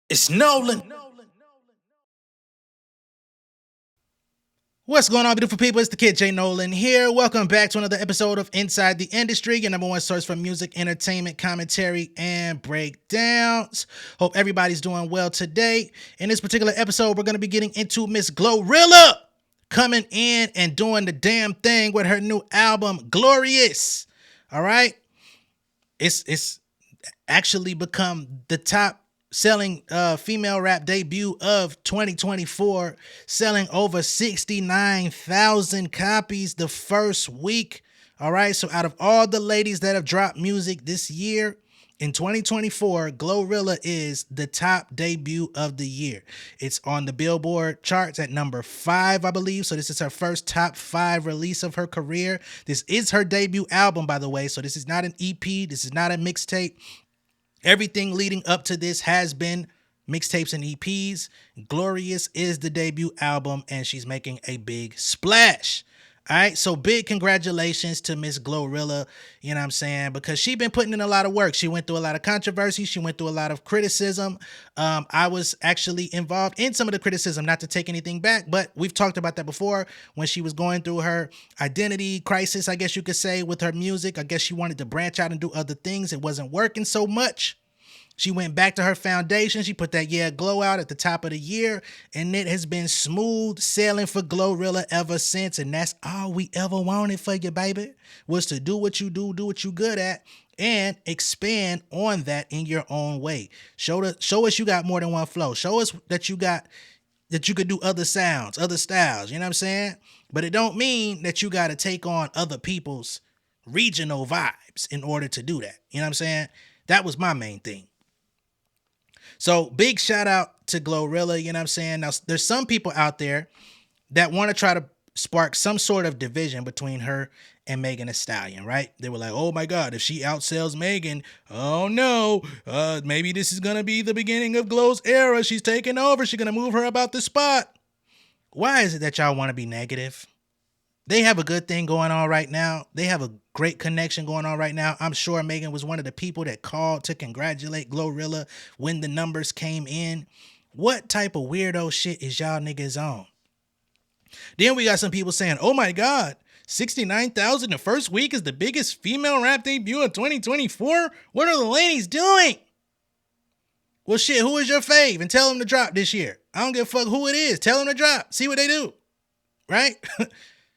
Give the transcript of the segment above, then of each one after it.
It's Nolan. What's going on, beautiful people? It's the kid J Nolan here. Welcome back to another episode of Inside the Industry, your number one source for music, entertainment, commentary, and breakdowns. Hope everybody's doing well today. In this particular episode, we're going to be getting into Miss Glorilla coming in and doing the damn thing with her new album, Glorious. All right? It's actually become the top selling female rap debut of 2024, selling over 69,000 copies the first week. All right, so out of all the ladies that have dropped music this year in 2024, Glorilla is the top debut of the year. It's on the Billboard charts at number 5, I believe. So this is her first top 5 release of her career. This is her debut album, by the way. So this is not an EP. This is not a mixtape. Everything leading up to this has been mixtapes and EPs. Glorious is the debut album, and she's making a big splash. All right, so big congratulations to Miss Glorilla, you know what I'm saying, because she been putting in a lot of work. She went through a lot of controversy. She went through a lot of criticism. I was actually involved in some of the criticism, not to take anything back, but we've talked about that before when she was going through her identity crisis, I guess you could say, with her music. I guess she wanted to branch out and do other things. It wasn't working so much. She went back to her foundation. She put that Yeah Glow out at the top of the year, and it has been smooth sailing for Glorilla ever since. And that's all we ever wanted for you, baby, was to do what you do what you good at, and expand on that in your own way. Show us you got more than one flow. Show us that you could do other sounds, other styles. You know what I'm saying? But it don't mean that you got to take on other people's regional vibes in order to do that. You know what I'm saying? That was my main thing. So big shout out to Glorilla, you know what I'm saying? Now, there's some people out there that want to try to spark some sort of division between her and Megan Thee Stallion, right? They were like, oh my God, if she outsells Megan, oh no, maybe this is going to be the beginning of Glow's era. She's taking over. She's going to move her about the spot. Why is it that y'all want to be negative? They have a good thing going on right now. They have a great connection going on right now. I'm sure Megan was one of the people that called to congratulate Glorilla when the numbers came in. What type of weirdo shit is y'all niggas on? Then we got some people saying, oh my God, 69,000 the first week is the biggest female rap debut of 2024? What are the ladies doing? Well, shit, who is your fave? And tell them to drop this year. I don't give a fuck who it is. Tell them to drop. See what they do. Right?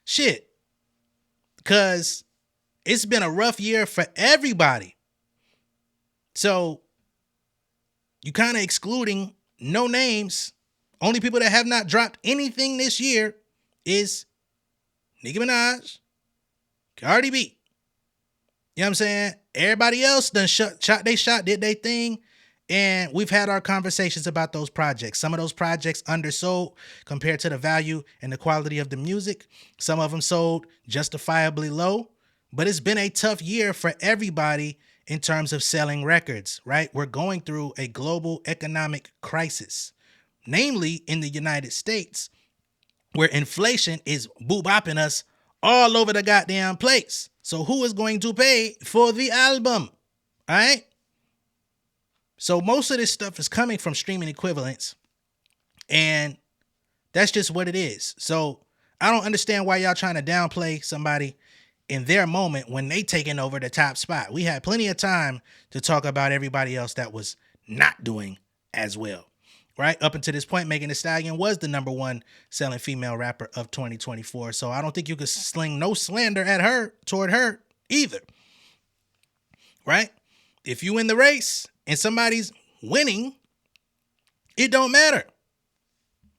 Shit. Because it's been a rough year for everybody. So you kind of excluding no names. Only people that have not dropped anything this year is Nicki Minaj, Cardi B. You know what I'm saying? Everybody else done shot they shot, did they thing. And we've had our conversations about those projects. Some of those projects undersold compared to the value and the quality of the music. Some of them sold justifiably low. But it's been a tough year for everybody in terms of selling records, right? We're going through a global economic crisis, namely in the United States, where inflation is boo-bopping us all over the goddamn place. So who is going to pay for the album? All right? So most of this stuff is coming from streaming equivalents, and that's just what it is. So I don't understand why y'all trying to downplay somebody in their moment when they taking over the top spot. We had plenty of time to talk about everybody else that was not doing as well, right? Up until this point, Megan Thee Stallion was the number one selling female rapper of 2024. So I don't think you could sling no slander at her, toward her either, right? If you in the race and somebody's winning, it don't matter,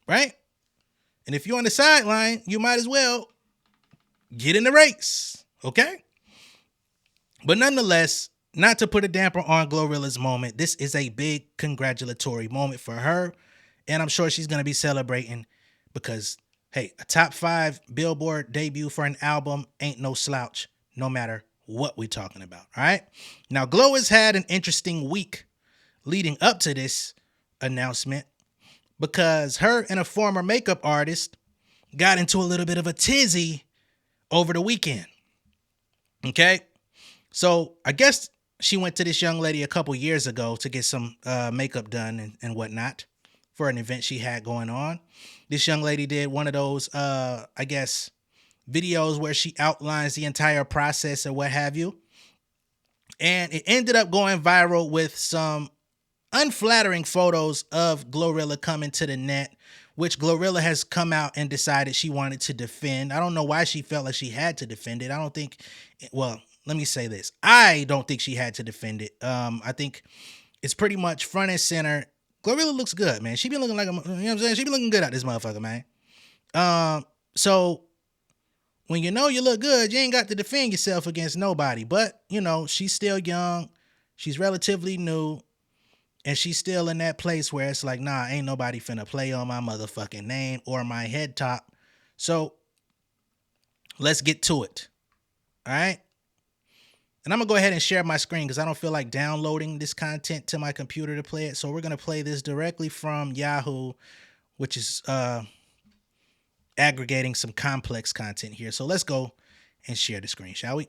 right? And if you're on the sideline, you might as well get in the race, okay? But nonetheless, not to put a damper on Glorilla's moment, this is a big congratulatory moment for her, and I'm sure she's going to be celebrating because, hey, a top 5 Billboard debut for an album ain't no slouch, no matter what we're talking about, all right? Now, Glow has had an interesting week leading up to this announcement because her and a former makeup artist got into a little bit of a tizzy over the weekend, okay? So I guess she went to this young lady a couple years ago to get some makeup done and whatnot for an event she had going on. This young lady did one of those, I guess, videos where she outlines the entire process or what have you. And it ended up going viral with some unflattering photos of Glorilla coming to the net, which Glorilla has come out and decided she wanted to defend. I don't know why she felt like she had to defend it. I don't think, well, let me say this. I don't think she had to defend it. I think it's pretty much front and center. Glorilla looks good, man. She been looking like, you know what I'm saying? She been looking good out this motherfucker, man. So when you know you look good, you ain't got to defend yourself against nobody. But, you know, she's still young. She's relatively new. And she's still in that place where it's like, nah, ain't nobody finna play on my motherfucking name or my head top. So let's get to it. All right. And I'm going to go ahead and share my screen because I don't feel like downloading this content to my computer to play it. So we're going to play this directly from Yahoo, which is aggregating some complex content here. So let's go and share the screen, shall we?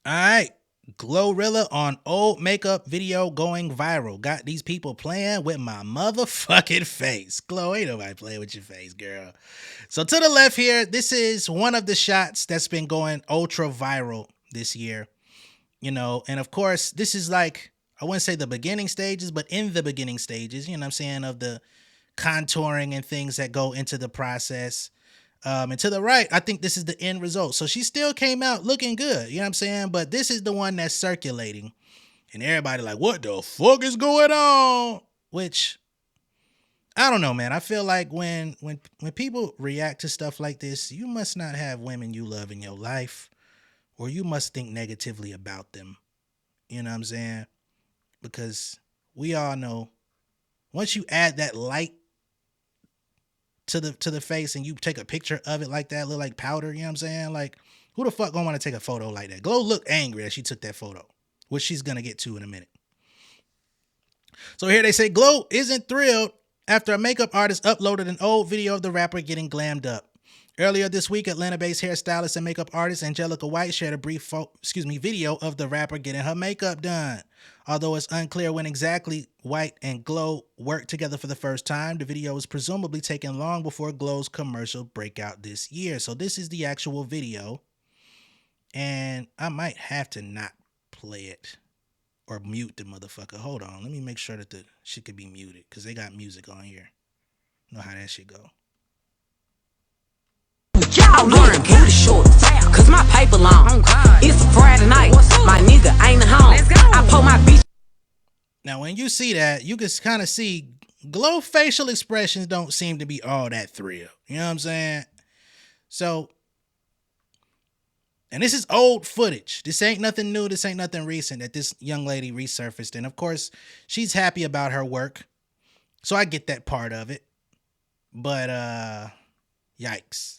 All right. Glorilla on old makeup video going viral. Got these people playing with my motherfucking face. Glo, ain't nobody playing with your face, girl. So to the left here, this is one of the shots that's been going ultra viral this year. You know, and of course, this is like, I wouldn't say the beginning stages, but in the beginning stages, you know what I'm saying, of the contouring and things that go into the process. And to the right, I think this is the end result. So she still came out looking good, you know what I'm saying? But this is the one that's circulating. And everybody like, what the fuck is going on? Which, I don't know, man. I feel like when people react to stuff like this, you must not have women you love in your life, or you must think negatively about them. You know what I'm saying? Because we all know, once you add that light to the face and you take a picture of it like that, look like powder, you know what I'm saying? Like, who the fuck gonna want to take a photo like that? Glo looked angry that she took that photo, which she's gonna get to in a minute. So here they say Glo isn't thrilled after a makeup artist uploaded an old video of the rapper getting glammed up. Earlier this week, Atlanta-based hairstylist and makeup artist Angelica White shared a brief video of the rapper getting her makeup done. Although it's unclear when exactly White and Glo worked together for the first time, the video was presumably taken long before Glo's commercial breakout this year. So this is the actual video. And I might have to not play it or mute the motherfucker. Hold on. Let me make sure that the shit could be muted because they got music on here. Know how that shit go. Y'all learn booty short, cause my paper long. It's a Friday night, my nigga ain't home. I pull my bitch. Now, when you see that, you can kind of see Glo facial expressions don't seem to be all that thrilled. You know what I'm saying? So, and this is old footage. This ain't nothing new. This ain't nothing recent that this young lady resurfaced. And of course, she's happy about her work. So I get that part of it. But, yikes.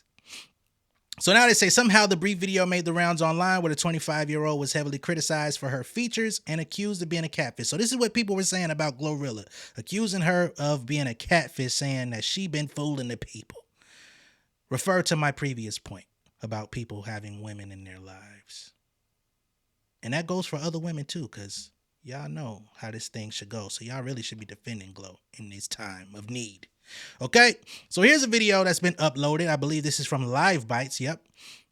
So now they say somehow the brief video made the rounds online where the 25-year-old was heavily criticized for her features and accused of being a catfish. So this is what people were saying about Glorilla, accusing her of being a catfish, saying that she been fooling the people. Refer to my previous point about people having women in their lives. And that goes for other women too, because y'all know how this thing should go. So y'all really should be defending Glo in this time of need. Okay, so here's a video that's been uploaded. I believe this is from Live Bites. Yep.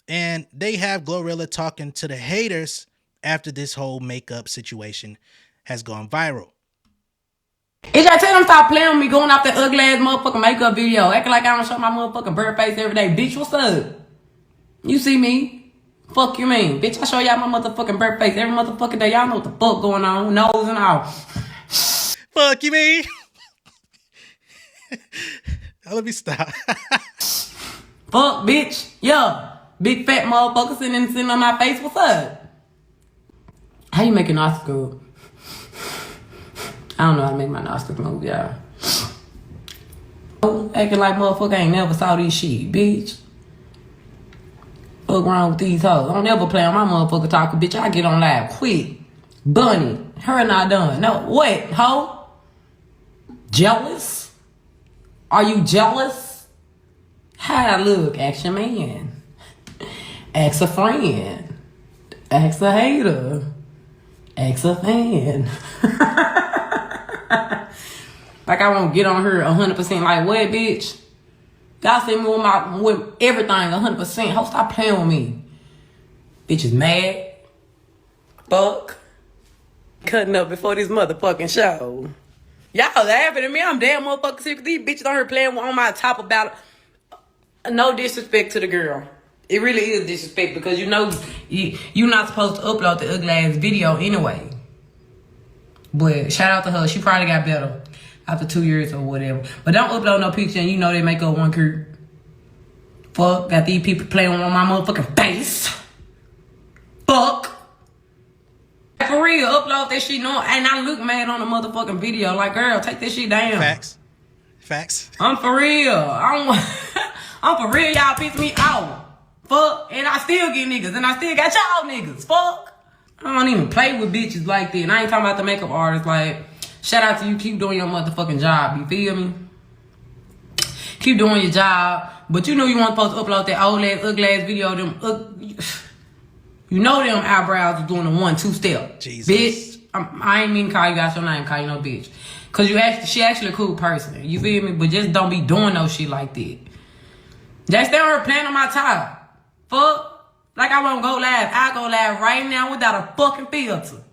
And they have Glorilla talking to the haters after this whole makeup situation has gone viral. It's like, tell them stop playing with me going off that ugly ass motherfucking makeup video. Acting like I don't show my motherfucking bird face every day. Bitch, what's up? You see me? Fuck you mean? Bitch, I show y'all my motherfucking bird face every motherfucking day. Y'all know what the fuck going on. Nose and all. Fuck you mean? Let me stop. Fuck, bitch. Yeah. Big fat motherfucker sitting on my face. What's up? How you make an nostril? I don't know how to make my nostrils move, y'all. Acting like motherfucker ain't never saw this shit, bitch. Fuck wrong with these hoes. Don't ever play on my motherfucker talking, bitch. I get on live quick. Bunny. Her not done. No, what, hoe? Jealous? Are you jealous? How I look? Ask your man. Ask a friend. Ask a hater. Ex a fan. Like I won't get on her 100%. Like what, bitch? Y'all see me with everything 100%. Ho, stop playing with me. Bitch is mad. Fuck. Cutting up before this motherfucking show. Y'all laughing at me. I'm damn motherfucking sick. These bitches on here playing on my top about it. No disrespect to the girl. It really is disrespect because you know you're not supposed to upload the ugly ass video anyway. But shout out to her. She probably got better after 2 years or whatever. But don't upload no picture and you know they make up one curve. Fuck. Got these people playing on my motherfucking face. Fuck. For real, upload that shit, no, and I look mad on the motherfucking video. Like, girl, take this shit down. Facts. I'm for real. I'm for real. Y'all piss me off. Fuck, and I still get niggas, and I still got y'all niggas. Fuck. I don't even play with bitches like that. And I ain't talking about the makeup artists. Like, shout out to you. Keep doing your motherfucking job. You feel me? Keep doing your job. But you know you weren't supposed to upload that old ass, ugly ass video. You know them eyebrows are doing the 1-2 step. Jesus. Bitch, I ain't mean to call you out your name, call you no bitch. Cause she actually a cool person. You feel me? But just don't be doing no shit like that. Just stay on her playing on my top. Fuck. Like I won't go live. I go live right now without a fucking filter.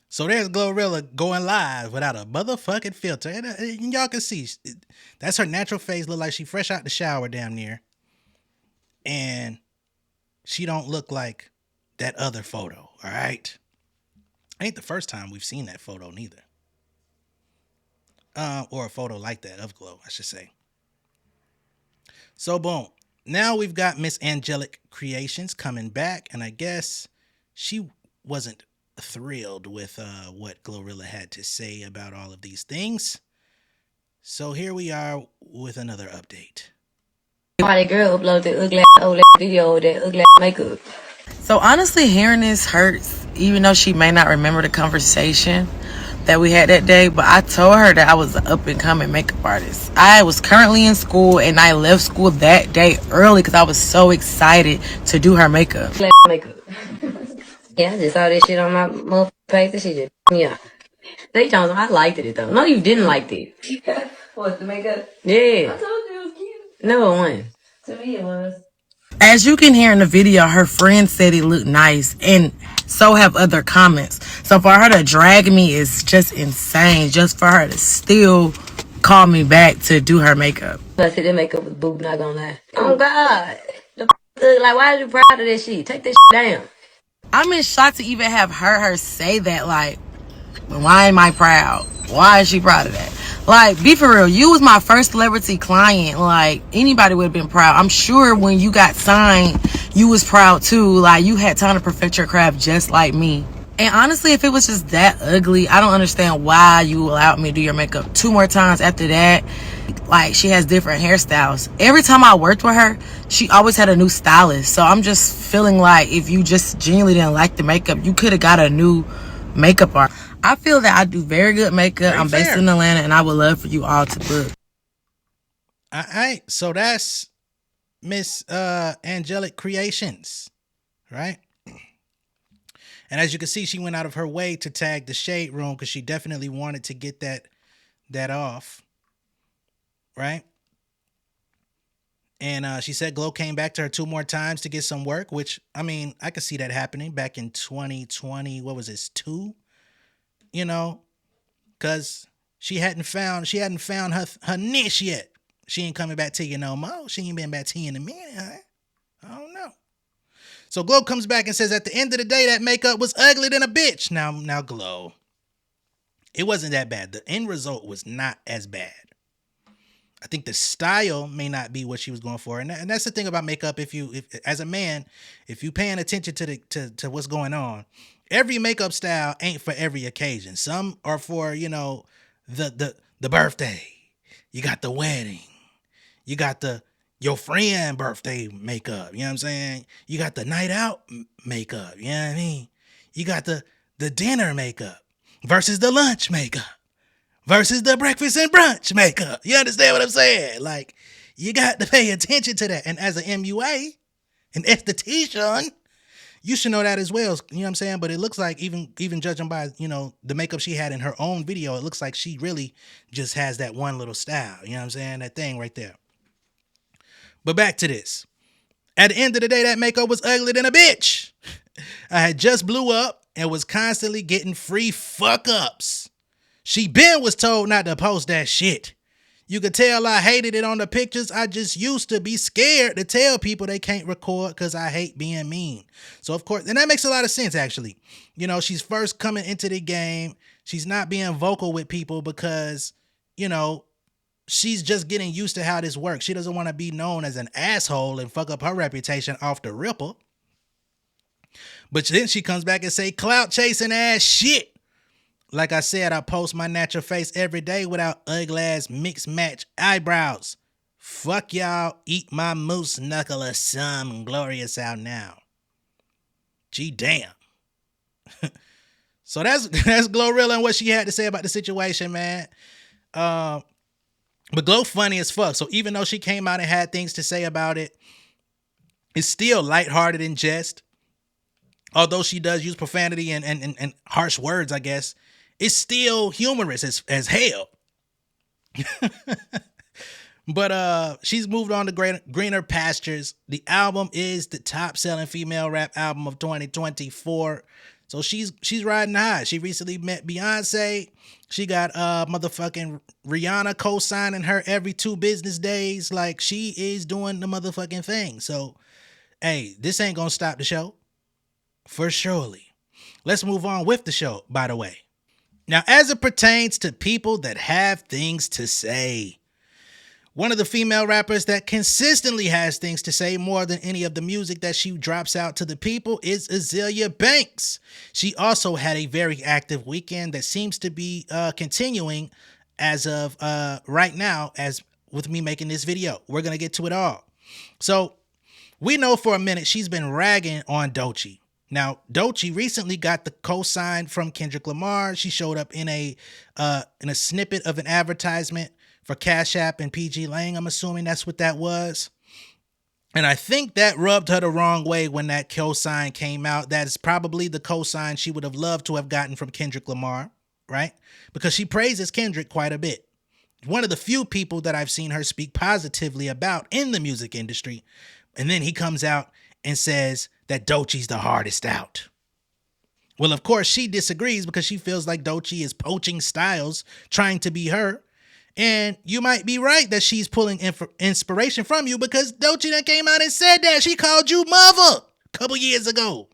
So there's Glorilla going live without a motherfucking filter. And y'all can see, that's her natural face. Look like she fresh out the shower damn near. And she don't look like that other photo, all right? Ain't the first time we've seen that photo neither. Or a photo like that of Glow, I should say. So boom. Now we've got Miss Angelic Creations coming back, and I guess she wasn't thrilled with what Glorilla had to say about all of these things. So here we are with another update. Why that girl upload that ugly old video with that ugly makeup? So honestly, hearing this hurts, even though she may not remember the conversation that we had that day. But I told her that I was an up and coming makeup artist. I was currently in school and I left school that day early because I was so excited to do her makeup. Makeup. Yeah, I just saw this shit on my motherfucking page. This shit just me up. They told me I liked it though. No, you didn't like it. What, the makeup? Yeah. I told you it was cute. No one. To me it was. As you can hear in the video, her friend said it looked nice, and so have other comments. So for her to drag me is just insane. Just for her to still call me back to do her makeup. I said that makeup was boob, not gonna lie. Oh God. Like, why are you proud of that shit? Take that shit down. I'm in shock to even have heard her say that. Like, why am I proud? Why is she proud of that? Like, be for real. You was my first celebrity client. Like, anybody would have been proud. I'm sure when you got signed, you was proud too. Like, you had time to perfect your craft just like me. And honestly, if it was just that ugly, I don't understand why you allowed me to do your makeup 2 more times after that. Like, she has different hairstyles. Every time I worked with her, she always had a new stylist. So I'm just feeling like if you just genuinely didn't like the makeup, you could have got a new makeup artist. I feel that I do very good makeup. I'm based in Atlanta, and I would love for you all to book. All right, so that's Miss Angelic Creations, right? And as you can see, she went out of her way to tag the Shade Room because she definitely wanted to get that off, right? And she said Glow came back to her 2 more times to get some work, which, I mean, I could see that happening back in 2020. What was this, 2? You know, because she hadn't found her niche yet. She ain't coming back to you no more. She ain't been back to you in a minute, huh? I don't know. So Glow comes back and says, at the end of the day, that makeup was ugly than a bitch. Now Glow, it wasn't that bad. The end result was not as bad. I think the style may not be what she was going for. And that's the thing about makeup. If as a man, if you paying attention to what's going on, every makeup style ain't for every occasion. Some are for, you know, the birthday. You got the wedding. You got your friend birthday makeup. You know what I'm saying? You got the night out makeup. You know what I mean? You got the dinner makeup versus the lunch makeup versus the breakfast and brunch makeup. You understand what I'm saying? Like, you got to pay attention to that. And as an MUA, an esthetician, you should know that as well. You know what I'm saying? But it looks like even judging by, the makeup she had in her own video, it looks like she really just has that one little style. You know what I'm saying? That thing right there. But back to this. At the end of the day, that makeup was ugly than a bitch. I had just blew up and was constantly getting free fuck ups. She been was told not to post that shit. You could tell I hated it on the pictures. I just used to be scared to tell people they can't record because I hate being mean. So, of course, and that makes a lot of sense, actually. She's first coming into the game. She's not being vocal with people because, she's just getting used to how this works. She doesn't want to be known as an asshole and fuck up her reputation off the ripple. But then she comes back and say clout chasing ass shit. Like I said, I post my natural face every day without ugly ass mixed match eyebrows. Fuck y'all, eat my moose knuckle or some glorious out now. Gee damn. So that's Glorilla and what she had to say about the situation, man. But Glo funny as fuck. So even though she came out and had things to say about it, it's still lighthearted in jest. Although she does use profanity and harsh words, I guess, it's still humorous as hell. But she's moved on to greener pastures. The album is the top selling female rap album of 2024. So she's riding high. She recently met Beyonce. She got motherfucking Rihanna co-signing her every 2 business days. Like, she is doing the motherfucking thing. So, hey, this ain't gonna stop the show. For surely. Let's move on with the show, by the way. Now, as it pertains to people that have things to say, one of the female rappers that consistently has things to say more than any of the music that she drops out to the people is Azealia Banks. She also had a very active weekend that seems to be continuing as of right now, as with me making this video. We're going to get to it all. So we know for a minute she's been ragging on Doechii. Now, Doechii recently got the co-sign from Kendrick Lamar. She showed up in a snippet of an advertisement for Cash App and PG Lang. I'm assuming that's what that was. And I think that rubbed her the wrong way when that co-sign came out. That is probably the co-sign she would have loved to have gotten from Kendrick Lamar, right? Because she praises Kendrick quite a bit. One of the few people that I've seen her speak positively about in the music industry. And then he comes out and says that Doechii's the hardest out. Well, of course, she disagrees because she feels like Doechii is poaching styles, trying to be her. And you might be right that she's pulling inspiration from you because Doechii done came out and said that. She called you mother a couple years ago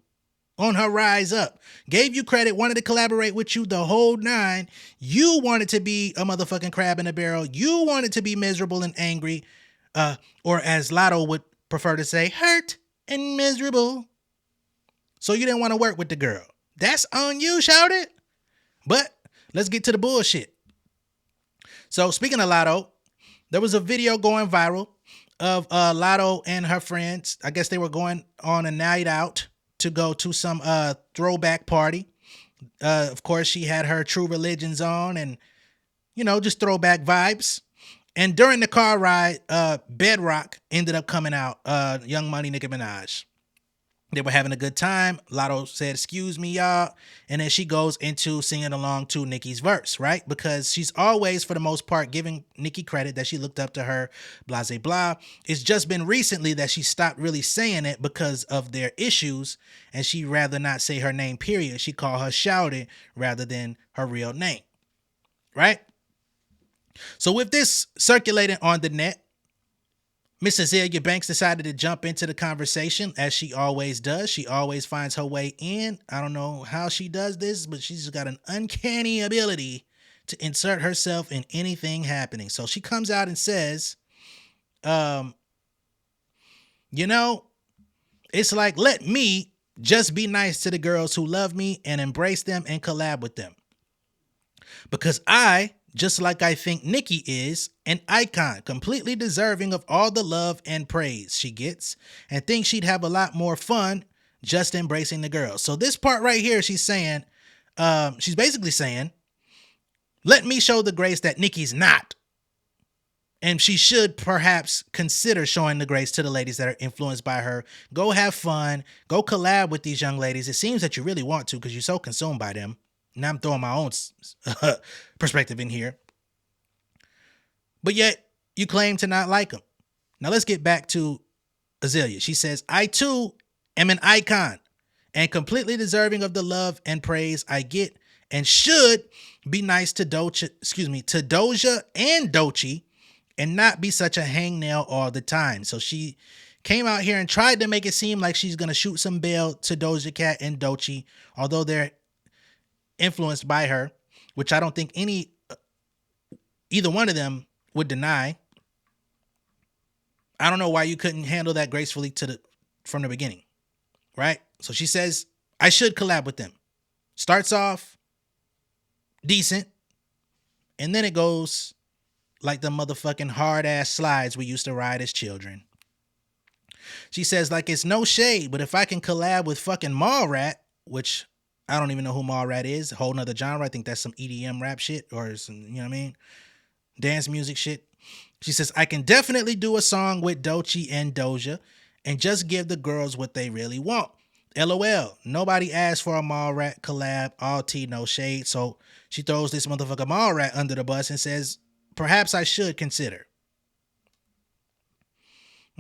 on her rise up. Gave you credit, wanted to collaborate with you the whole 9. You wanted to be a motherfucking crab in a barrel. You wanted to be miserable and angry. Or as Lotto would prefer to say, hurt and miserable. So you didn't want to work with the girl. That's on you, shout it. But let's get to the bullshit. So speaking of Lotto, there was a video going viral of Lotto and her friends. I guess they were going on a night out to go to some throwback party. Of course, she had her True Religions on and, just throwback vibes. And during the car ride, Bedrock ended up coming out, Young Money, Nicki Minaj. They were having a good time. Lotto said, excuse me, y'all. And then she goes into singing along to Nicki's verse, right? Because she's always, for the most part, giving Nicki credit that she looked up to her, blah, blah, blah. It's just been recently that she stopped really saying it because of their issues. And she'd rather not say her name, period. She called her Shouted rather than her real name, right? So with this circulating on the net, Miss Azealia Banks decided to jump into the conversation as she always does. She always finds her way in. I don't know how she does this, but she's got an uncanny ability to insert herself in anything happening. So she comes out and says, it's like, let me just be nice to the girls who love me and embrace them and collab with them. Because I, just like I think Nicki is, an icon, completely deserving of all the love and praise she gets, and think she'd have a lot more fun just embracing the girls. So this part right here, she's saying, she's basically saying, let me show the grace that Nicki's not. And she should perhaps consider showing the grace to the ladies that are influenced by her. Go have fun. Go collab with these young ladies. It seems that you really want to because you're so consumed by them. Now I'm throwing my own perspective in here. But yet, you claim to not like them. Now let's get back to Azealia. She says, I too am an icon and completely deserving of the love and praise I get and should be nice to Doechii and Doechii and not be such a hangnail all the time. So she came out here and tried to make it seem like she's going to shoot some bail to Doja Cat and Doechii, although they're influenced by her, which I don't think either one of them would deny. I don't know why you couldn't handle that gracefully from the beginning, right? So she says, I should collab with them. Starts off decent, and then it goes like the motherfucking hard-ass slides we used to ride as children. She says, like, it's no shade, but if I can collab with fucking Mallrat, which I don't even know who Mallrat is, a whole nother genre. I think that's some EDM rap shit or some, you know what I mean? Dance music shit. She says, I can definitely do a song with Doechii and Doja and just give the girls what they really want. LOL. Nobody asked for a Mallrat collab. All tea, no shade. So she throws this motherfucker Mallrat under the bus and says, perhaps I should consider.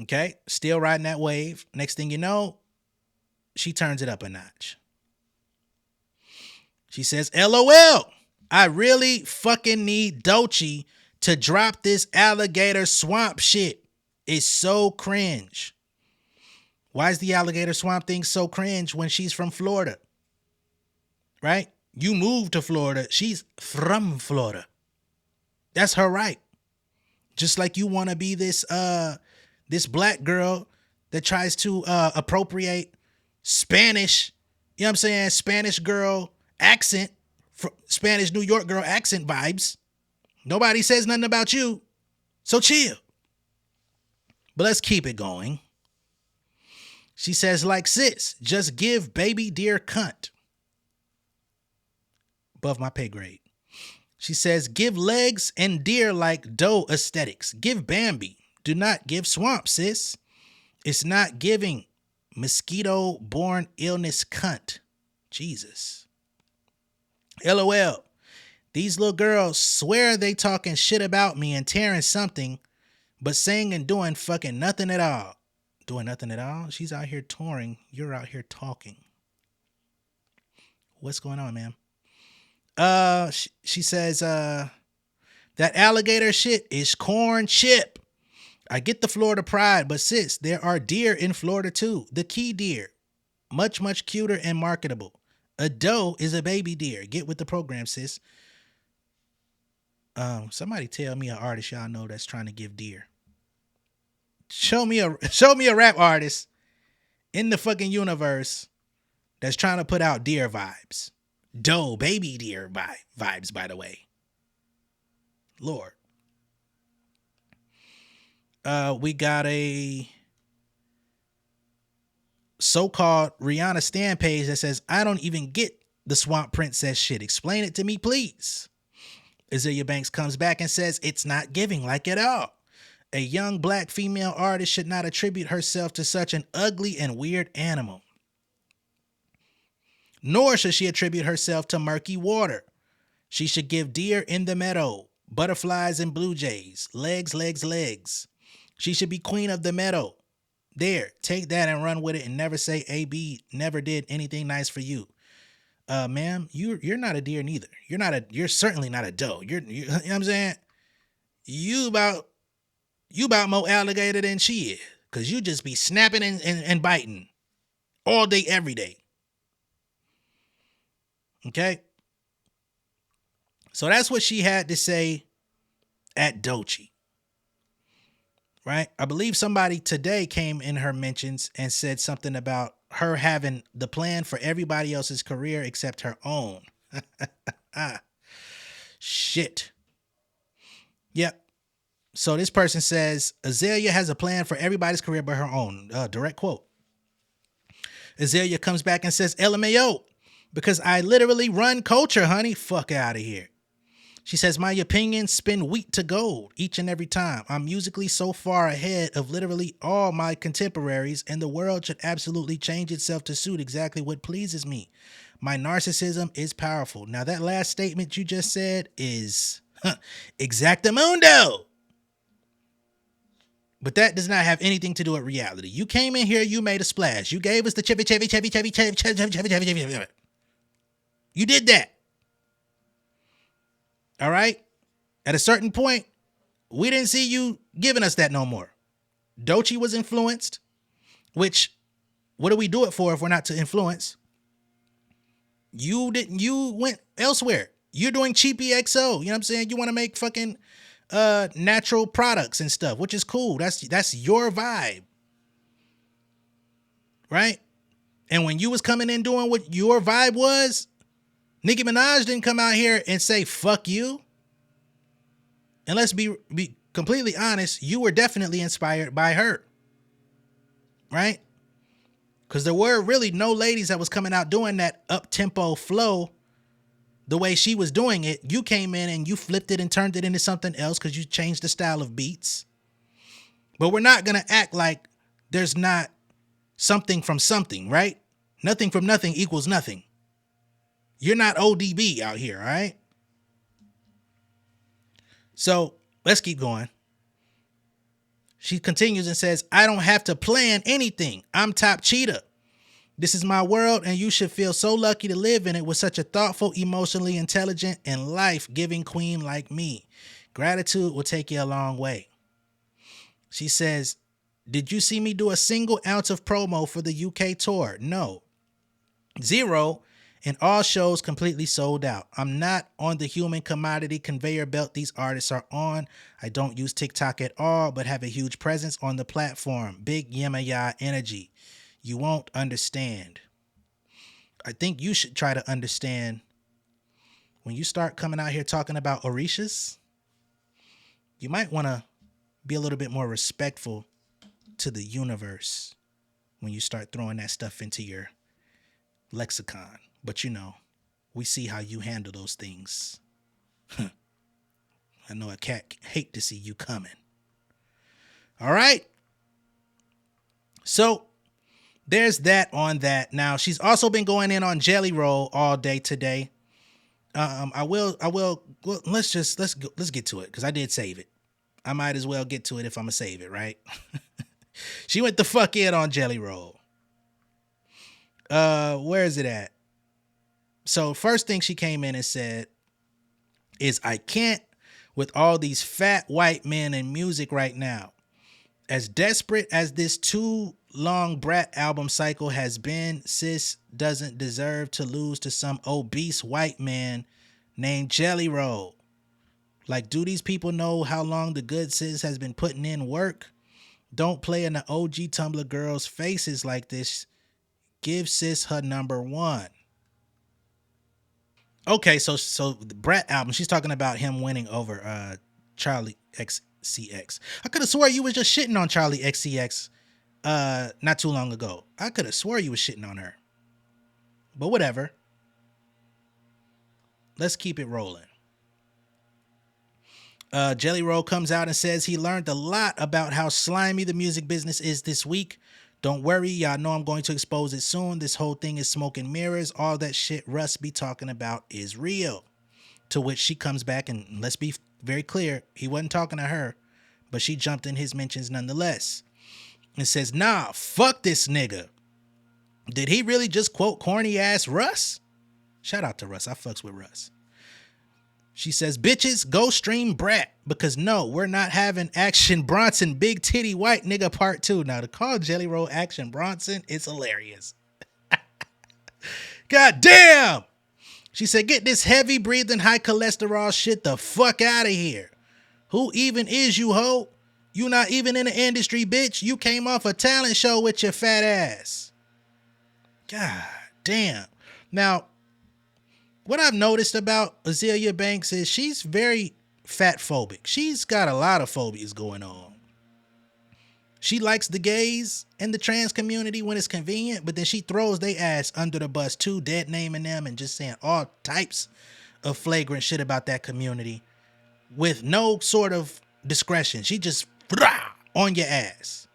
Okay. Still riding that wave. Next thing you know, she turns it up a notch. She says, LOL. I really fucking need Doechii to drop this alligator swamp shit. It's so cringe. Why is the alligator swamp thing so cringe when she's from Florida? Right? You moved to Florida. She's from Florida. That's her right. Just like you want to be this black girl that tries to appropriate Spanish, you know what I'm saying? Spanish girl accent, Spanish New York girl accent vibes. Nobody says nothing about you. So chill. But let's keep it going. She says, like, sis, just give baby dear cunt. Above my pay grade. She says, give legs and deer like doe aesthetics. Give Bambi. Do not give swamp, sis. It's not giving mosquito-borne illness cunt. Jesus. LOL. These little girls swear they talking shit about me and tearing something, but saying and doing fucking nothing at all. Doing nothing at all? She's out here touring. You're out here talking. What's going on, ma'am? She says, that alligator shit is corn chip. I get the Florida pride, but sis, there are deer in Florida too. The key deer. Much, much cuter and marketable. A doe is a baby deer. Get with the program, sis. Somebody tell me an artist y'all know that's trying to give deer. Show me a rap artist in the fucking universe that's trying to put out deer vibes. Doe, baby deer vibes, by the way. Lord. We got a so-called Rihanna stan page that says, I don't even get the Swamp Princess shit. Explain it to me, please. Azealia Banks comes back and says, it's not giving like at all. A young black female artist should not attribute herself to such an ugly and weird animal. Nor should she attribute herself to murky water. She should give deer in the meadow, butterflies and blue jays, legs, legs, legs. She should be queen of the meadow. There, take that and run with it and never say AB never did anything nice for you. Ma'am, you're not a deer neither. You're certainly not a doe. You know what I'm saying? You about more alligator than she is. Cause you just be snapping and biting all day, every day. Okay? So that's what she had to say at Doechii. Right? I believe somebody today came in her mentions and said something about her having the plan for everybody else's career except her own. Shit. Yep. So this person says, Azealia has a plan for everybody's career but her own. Direct quote. Azealia comes back and says, LMAO, because I literally run culture, honey. Fuck out of here. She says, my opinions spin wheat to gold each and every time. I'm musically so far ahead of literally all my contemporaries, and the world should absolutely change itself to suit exactly what pleases me. My narcissism is powerful. Now, that last statement you just said is exactamundo. But that does not have anything to do with reality. You came in here, you made a splash. You gave us the chevy. You did that. All right? At a certain point, we didn't see you giving us that no more. Doechii was influenced, which, what do we do it for if we're not to influence? You went elsewhere. You're doing cheapy XO. You know what I'm saying? You want to make fucking natural products and stuff, which is cool. That's your vibe. Right? And when you was coming in doing what your vibe was, Nicki Minaj didn't come out here and say, fuck you. And let's be completely honest, you were definitely inspired by her. Right? Because there were really no ladies that was coming out doing that up-tempo flow the way she was doing it. You came in and you flipped it and turned it into something else because you changed the style of beats. But we're not going to act like there's not something from something, right? Nothing from nothing equals nothing. You're not ODB out here, all right? So let's keep going. She continues and says, I don't have to plan anything. I'm top cheetah. This is my world, and you should feel so lucky to live in it with such a thoughtful, emotionally intelligent, and life-giving queen like me. Gratitude will take you a long way. She says, did you see me do a single ounce of promo for the UK tour? No. 0. And all shows completely sold out. I'm not on the human commodity conveyor belt these artists are on. I don't use TikTok at all, but have a huge presence on the platform. Big Yemaya energy. You won't understand. I think you should try to understand when you start coming out here talking about Orishas, you might want to be a little bit more respectful to the universe when you start throwing that stuff into your lexicon. But you know, we see how you handle those things. I know a cat hate to see you coming. All right. So there's that on that. Now she's also been going in on Jelly Roll all day today. Well, let's get to it because I did save it. I might as well get to it if I'm gonna save it, right? She went the fuck in on Jelly Roll. Where is it at? So first thing she came in and said is, I can't with all these fat white men in music right now. As desperate as this too long Brat album cycle has been, sis doesn't deserve to lose to some obese white man named Jelly Roll. Like, do these people know how long the good sis has been putting in work? Don't play in the OG Tumblr girls' faces like this. Give sis her number 1. Okay, so the Brat album, she's talking about him winning over Charlie XCX. I could have swore you was just shitting on Charlie XCX not too long ago. I could have swore you was shitting on her. But whatever. Let's keep it rolling. Jelly Roll comes out and says he learned a lot about how slimy the music business is this week. Don't worry, y'all know I'm going to expose it soon. This whole thing is smoke and mirrors. All that shit Russ be talking about is real. To which she comes back, and let's be very clear, he wasn't talking to her, but she jumped in his mentions nonetheless. And says, nah, fuck this nigga. Did he really just quote corny ass Russ? Shout out to Russ. I fucks with Russ. She says, bitches, go stream Brat, because no, we're not having Action Bronson Big Titty White Nigga Part 2. Now, to call Jelly Roll Action Bronson, it's hilarious. God damn! She said, get this heavy breathing, high cholesterol shit the fuck out of here. Who even is you, ho? You not even in the industry, bitch. You came off a talent show with your fat ass. God damn. Now, what I've noticed about Azealia Banks is she's very fat phobic. She's got a lot of phobias going on. She likes the gays and the trans community when it's convenient, but then she throws their ass under the bus too, dead naming them and just saying all types of flagrant shit about that community with no sort of discretion. She just on your ass.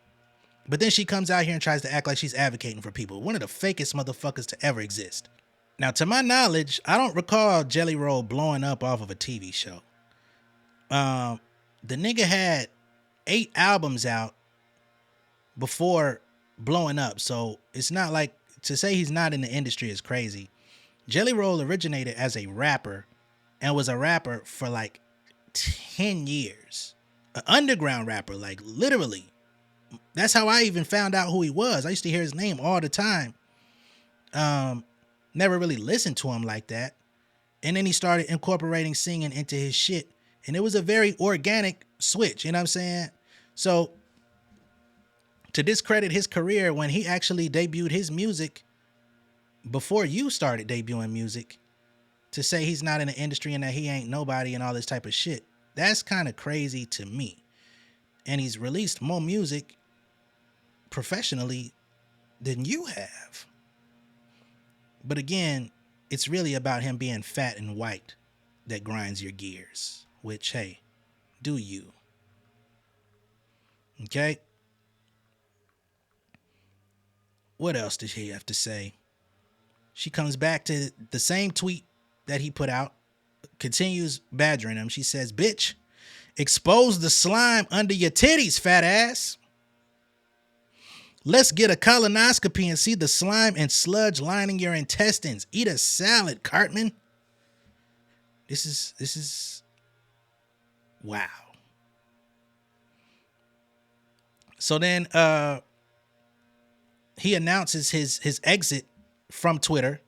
But then she comes out here and tries to act like she's advocating for people. One of the fakest motherfuckers to ever exist. Now, to my knowledge, I don't recall Jelly Roll blowing up off of a TV show. The nigga had 8 albums out before blowing up. So it's not like, to say he's not in the industry is crazy. Jelly Roll originated as a rapper and was a rapper for like 10 years. An underground rapper, like literally. That's how I even found out who he was. I used to hear his name all the time. Never really listened to him like that. And then he started incorporating singing into his shit. And it was a very organic switch, you know what I'm saying? So to discredit his career when he actually debuted his music before you started debuting music, to say he's not in the industry and that he ain't nobody and all this type of shit, that's kind of crazy to me. And he's released more music professionally than you have. But again, it's really about him being fat and white that grinds your gears, which, hey, do you. Okay? What else did he have to say? She comes back to the same tweet that he put out, continues badgering him. She says, bitch, expose the slime under your titties, fat ass. Let's get a colonoscopy and see the slime and sludge lining your intestines. Eat a salad, Cartman. This is wow. So then he announces his exit from Twitter.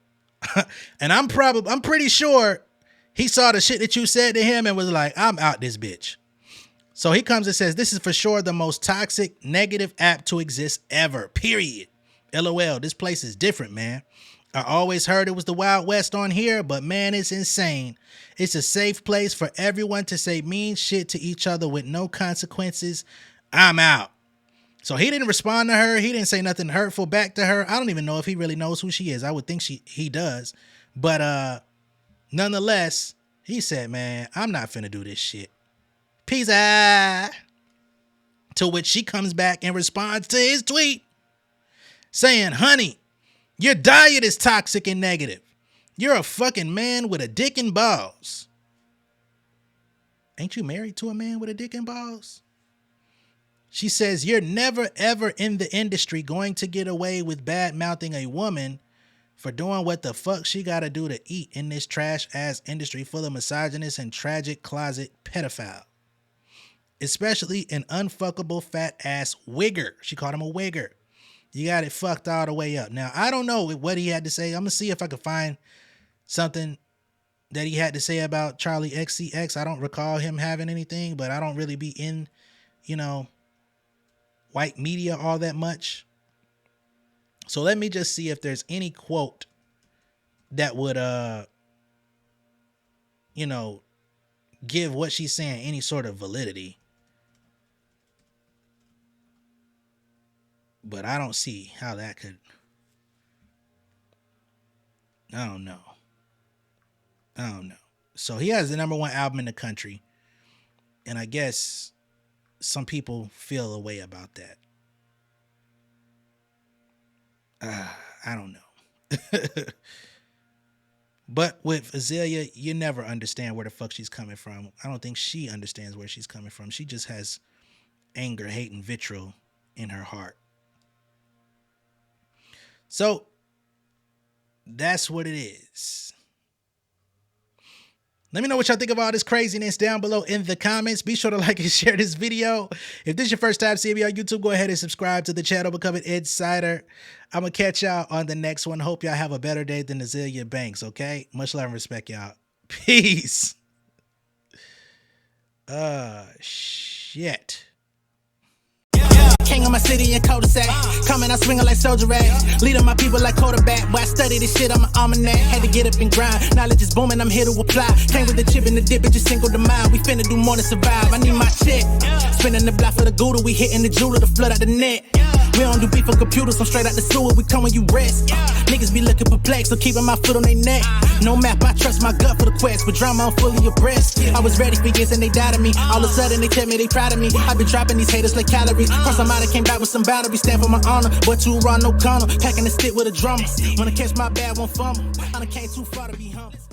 And I'm pretty sure he saw the shit that you said to him and was like, I'm out this bitch. So he comes and says, this is for sure the most toxic, negative app to exist ever, period. LOL, this place is different, man. I always heard it was the Wild West on here, but man, it's insane. It's a safe place for everyone to say mean shit to each other with no consequences. I'm out. So he didn't respond to her. He didn't say nothing hurtful back to her. I don't even know if he really knows who she is. I would think he does. But nonetheless, he said, man, I'm not finna do this shit. Peace out. To which she comes back and responds to his tweet saying, honey, your diet is toxic and negative. You're a fucking man with a dick and balls. Ain't you married to a man with a dick and balls? She says, you're never, ever in the industry going to get away with bad mouthing a woman for doing what the fuck she got to do to eat in this trash ass industry full of misogynist and tragic closet pedophile. Especially an unfuckable fat ass wigger. She called him a wigger. You got it fucked all the way up. Now, I don't know what he had to say. I'm going to see if I can find something that he had to say about Charlie XCX. I don't recall him having anything, but I don't really be in, white media all that much. So let me just see if there's any quote that would, give what she's saying any sort of validity. But I don't see how that could. I don't know. So he has the #1 album in the country. And I guess some people feel a way about that. I don't know. But with Azealia, you never understand where the fuck she's coming from. I don't think she understands where she's coming from. She just has anger, hate, and vitriol in her heart. So that's what it is. Let me know what y'all think of all this craziness down below in the comments. Be sure to like and share this video. If this is your first time seeing me on YouTube, go ahead and subscribe to the channel, become an insider. I'm going to catch y'all on the next one. Hope y'all have a better day than Azealia Banks, okay? Much love and respect, y'all. Peace. Shit. King of my city and cul-de-sac. Coming, I swinging like soldier rag. Leading my people like quarterback. Boy, I study this shit, I'm an almanac. Had to get up and grind. Knowledge is booming, I'm here to apply. Came with the chip and the dip, it just single the mind. We finna do more than survive. I need my check. Spinning the block for the gouda, we hitting the jeweler to flood out the net. We don't do beef for computers, I'm straight out the sewer, we come when you rest. Niggas be looking perplexed, so keeping my foot on their neck. No map, I trust my gut for the quest, but drama, I'm fully abreast. I was ready for years and they doubted me. All of a sudden they tell me they proud of me. I been dropping these haters like calories. Cross some out, came back with some boundaries, stand for my honor. But too raw, no corner, packing the stick with a drummer. Wanna catch my bad, won't fumble. I done came too far to be humble.